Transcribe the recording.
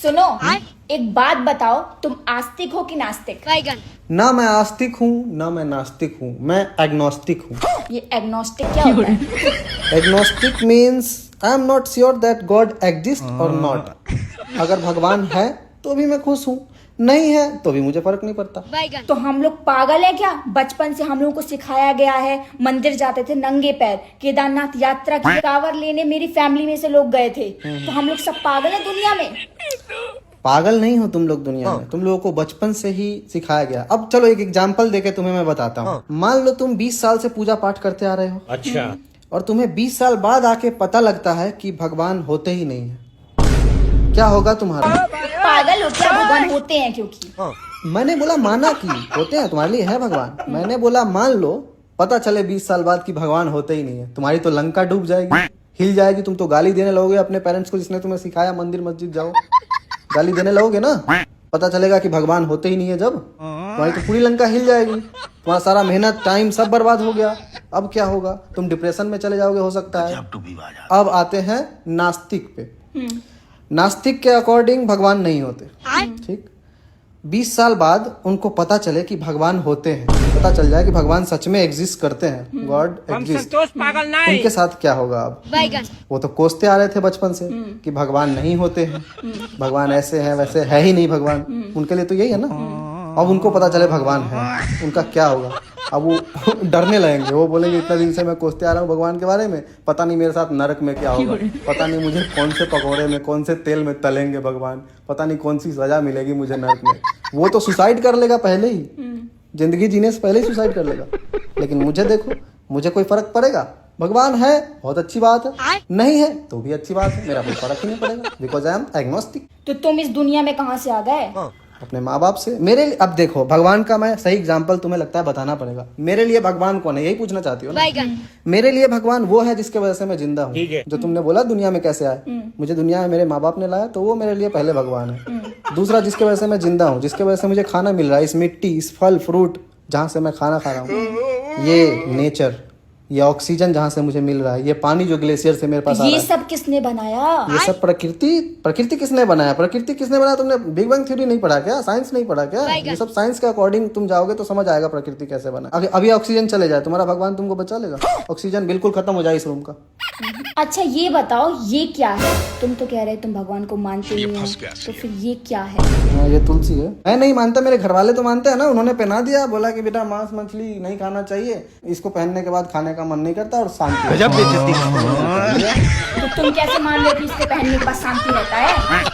सुनो, एक बात बताओ, तुम आस्तिक हो कि नास्तिक? ना मैं आस्तिक हूँ ना मैं नास्तिक हूँ, मैं एग्नोस्टिक हूँ। ये एग्नोस्टिक क्या होता है? Agnostic means I am not sure that God exist और नॉट। अगर भगवान है तो भी मैं खुश हूँ, नहीं है तो भी मुझे फर्क नहीं पड़ता। तो हम लोग पागल है क्या? बचपन से हम लोगों को सिखाया गया है, मंदिर जाते थे नंगे पैर, केदारनाथ यात्रा की, कांवड़ लेने मेरी फैमिली में से लोग गए थे, तो हम लोग सब पागल है दुनिया में? पागल नहीं हो तुम लोग दुनिया में, तुम लोगों को बचपन से ही सिखाया गया। अब चलो एक एग्जाम्पल देके तुम्हें मैं बताता हूँ। मान लो तुम 20 साल से पूजा पाठ करते आ रहे हो, अच्छा, और तुम्हें 20 साल बाद आके पता लगता है कि भगवान होते ही नहीं है, क्या होगा तुम्हारा? पागल हो क्या? भगवान होते हैं क्योंकि मैंने बोला माना कि होते हैं, तुम्हारे लिए है भगवान। मैंने बोला मान लो पता चले 20 साल बाद कि भगवान होते ही नहीं है, तुम्हारी तो लंका डूब जाएगी, हिल जाएगी, तुम तो गाली देने लगोगे अपने पेरेंट्स को जिसने तुम्हें सिखाया मंदिर मस्जिद जाओ, गाली देने लगोगे ना। पता चलेगा कि भगवान होते ही नहीं है जब, तुम्हारी तो पूरी लंका हिल जाएगी, तुम्हारा सारा मेहनत टाइम सब बर्बाद हो गया। अब क्या होगा? तुम डिप्रेशन में चले जाओगे हो सकता है। अब आते हैं नास्तिक पे। नास्तिक के अकॉर्डिंग भगवान नहीं होते, ठीक। 20 साल बाद उनको पता चले कि भगवान होते हैं, पता चल जाए कि भगवान सच में एग्जिस्ट करते हैं, गॉड एग्जिस्ट, उनके साथ क्या होगा? अब वो तो कोसते आ रहे थे बचपन से कि भगवान नहीं होते हैं, भगवान ऐसे है वैसे है ही नहीं भगवान, उनके लिए तो यही है ना। अब उनको पता चले भगवान है, उनका क्या होगा? अब वो डरने लगेंगे, वो बोलेंगे इतना दिन से मैं कोसते आ रहा हूँ भगवान के बारे में, पता नहीं मेरे साथ नरक में क्या होगा, पता नहीं मुझे कौन से पकौड़े में कौन से तेल में तलेंगे भगवान, पता नहीं कौन सी सजा मिलेगी मुझे नरक में। वो तो सुसाइड कर लेगा पहले ही, जिंदगी जीने से पहले ही सुसाइड कर लेगा। लेकिन मुझे देखो, मुझे कोई फर्क पड़ेगा? भगवान है बहुत अच्छी बात है, नहीं है तो भी अच्छी बात है, मेरा कोई फर्क ही नहीं पड़ेगा, बिकॉज आई एम एग्नोस्टिक। तो तुम इस दुनिया में कहाँ से आ गए? अपने माँ बाप से। मेरे लिए अब देखो, भगवान का मैं सही एग्जांपल तुम्हें लगता है बताना पड़ेगा। मेरे लिए भगवान कौन है, यही पूछना चाहती हो ना? मेरे लिए भगवान वो है जिसके वजह से मैं जिंदा हूँ। जो तुमने बोला दुनिया में कैसे आए, मुझे दुनिया में मेरे माँ बाप ने लाया, तो वो मेरे लिए पहले भगवान है। दूसरा, जिसके वजह से मैं जिंदा हूँ, जिसके वजह से मुझे खाना मिल रहा है, इस मिट्टी, इस फल फ्रूट जहाँ से मैं खाना खा रहा हूँ, ये नेचर, ये ऑक्सीजन जहाँ से मुझे मिल रहा है, ये पानी जो ग्लेशियर से मेरे पास आ रहा ये है, सब किसने बनाया? ये सब प्रकृति किसने बनाया? प्रकृति किसने बनाया? तुमने बिग बैंग थ्योरी नहीं पढ़ा क्या? साइंस नहीं पढ़ा क्या? ये सब साइंस के अकॉर्डिंग तुम जाओगे तो समझ आएगा प्रकृति कैसे बना। अभी ऑक्सीजन चले जाए, तुम्हारा भगवान तुमको बचा लेगा? ऑक्सीजन बिल्कुल खत्म हो जाए इस रूम का। अच्छा ये बताओ, ये क्या है? तुम तो कह रहे तुम भगवान को मानते नहीं हो, तो फिर ये क्या है? ये तुलसी है। मैं नहीं मानता, मेरे घर वाले तो मानते हैं ना, उन्होंने पहना दिया, बोला कि बेटा मांस मछली नहीं खाना चाहिए, इसको पहनने के बाद खाने का मन नहीं करता और शांति। तो तुम कैसे मान रहे हो कि इसको पहनने के बाद शांति रहता है?